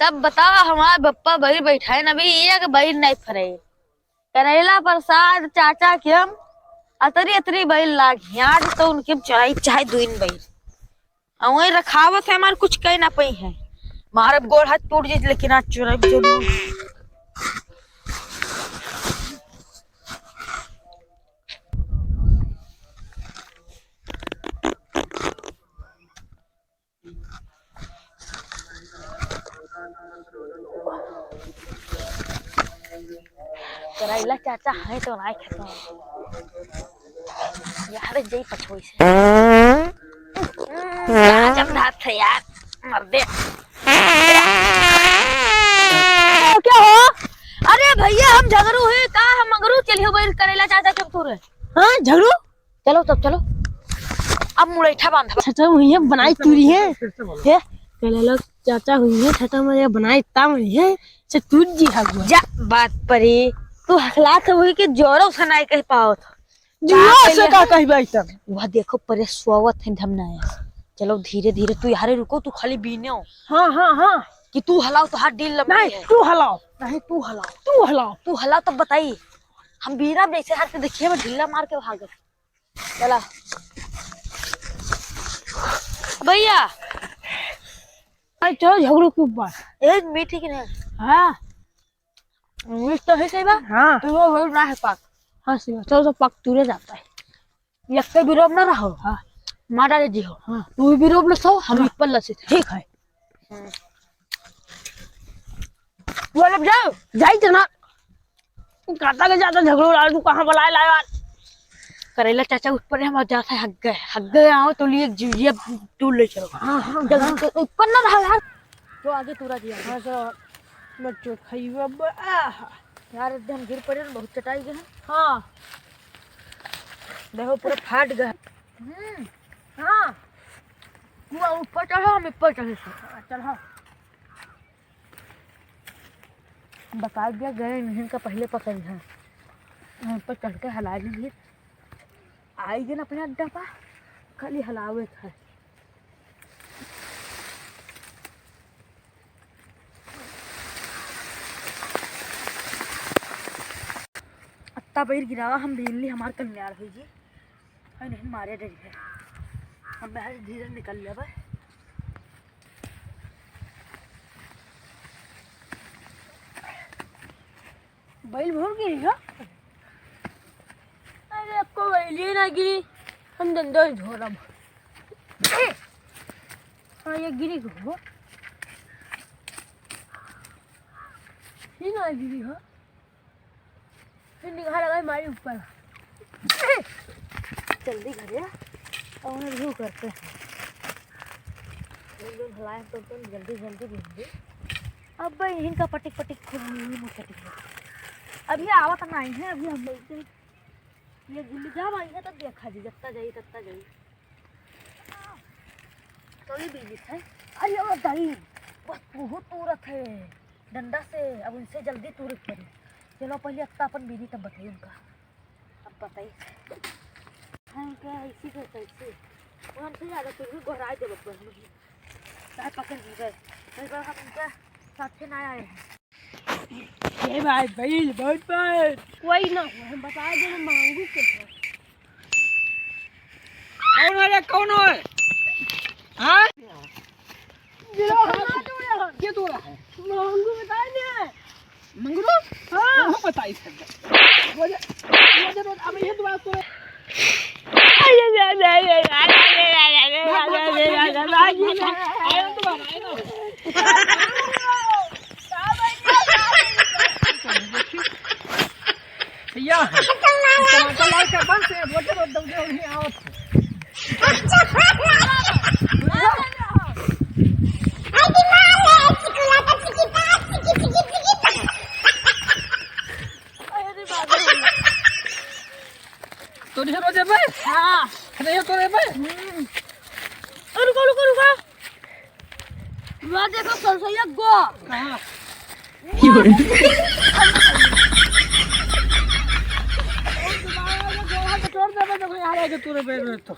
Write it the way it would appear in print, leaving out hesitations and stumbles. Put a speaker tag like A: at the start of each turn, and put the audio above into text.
A: सब बताओ। हमारा बप्पा बही बैठा है नबी एक बही नहीं फरे करेला प्रसाद चाचा के हम अतरी अतरी बही लाग याद तो उनके चढ़ाई चाहे दुइन बही वही रखावत है हमारे कुछ कह ना पई है मारे गोड़ हाथ टूट जाए लेकिन आज चुरा जरूर करेला चाचा है तो नहीं खाता यार जई पछोई से जब रात थे यार मर दे क्या हो? अरे भैया हम झगड़ू है का हम मगरू चलिए बैल करेला चाचा कब तू रे
B: हाँ झगड़ू
A: चलो तब चलो अब मुरैठा बांधा
B: छटा हुई है बनाई तुरी है ये करेला चाचा हुई है छटा में बनाई ताम है से टूट जी हगवा
A: जा बात परी तू हकला तो हुई कि जोरों से नहीं कह पाओ
B: जियो से का कहि भाई तब
A: वह देखो परे स्वागत है धमना है चलो धीरे धीरे तू यारे रुको तू खाली बीने हो
B: हाँ
A: कि तू हलाओ तो हाथ डील लंबी
B: नहीं
A: है
B: तू हलाओ
A: नहीं
B: तू
A: हलाओ तब बताइए हम बीरा जैसे हाथ से देखिए मैं ढीला मार के भाग चला भैया
B: आई चलो झगड़ू के ऊपर
A: एक मीठी की नहीं
B: हाँ
A: मीठ तो है सही बात
B: हाँ
A: तो वो बोल रहा है पाक
B: हाँ सही चलो तो पक तुरे जाता है
A: एक के विरोध ना रहो
B: हाँ
A: मारा जी हो
B: हाँ
A: तू भी विरोध लो सो हम एक पर लसे
B: ठीक है
A: वो लोग जाओ
B: जाई तना काटा के जाता झगड़ू लाल तू कहाँ बुलाए लाया
A: करेला चाचा ऊपर हम जाता है हग गए आओ तो लिए जीव टूल ले चलो
B: हाँ
A: जगह तो ऊपर ना रहा यार तो आगे तूरा दिया
B: हाँ तो बच्चों खाइबा
A: यार एकदम गिर पड़े बहुत चटाई गए
B: हाँ
A: देखो पूरा फाट गया हाँ तू ऊपर चढ़ो हम ऊपर चढ़े
B: चढ़ा
A: बता दिया गए नहीं का पहले पकड़ है ऊपर चढ़ के हला ली आएगी ना अपने अड्डा पर खाली हलावे था अत्ता पैर गिरावा हम बिजली हमारे कल्याण हुई जी और नहीं मारे डर है हम बाहर धीरे निकल ले भाई
B: बैल भर गिरी है अरे आपको बैली ना गिरी हम धंधा झोरा हाँ ये गिरी हो ही ना गिरी हो फिर निगाह लगा हमारे ऊपर
A: जल्दी घर या और उन्हें व्यू करते हैं हलाए तो जल्दी जल्दी अब भाई इनका पटिक पटिक अभी आवत नहीं है अभी हम बोलते ये गुल्ली जब आई है तब देखा जी जत्ता जाई तो ये बीजी है अरे वो दही बस बहुत तुरत है डंडा से अब उनसे जल्दी तुरत करें चलो पहले अत्ता अपन बीजी तब बताइए उनका अब बताइए हाँ क्या इसी को कैसे हमसे ज़्यादा फिर भी घराए दे बप्पा चाहे पकड़ दी गए कई बार हम उनका साथ ना आए हैं
B: ये भाई बैल बहुत बैल कोई ना हम बता दे मांगू के
C: कौन है हाँ
B: ये तो रहा है मांगू बता दे
C: मंगरू
B: हाँ
C: वो बताई सकता
B: मुझे तो अब ये दुआ तो
C: या टमाटर लाल के बन से बोलते तो दम दे नहीं आवत तो नहीं रोजे पे
B: हाँ
C: नहीं तो रे पे
B: रुको वो देखो सरसैया गो
C: कहां
B: छोड़ दे
C: आ रहा है तू रे पे तो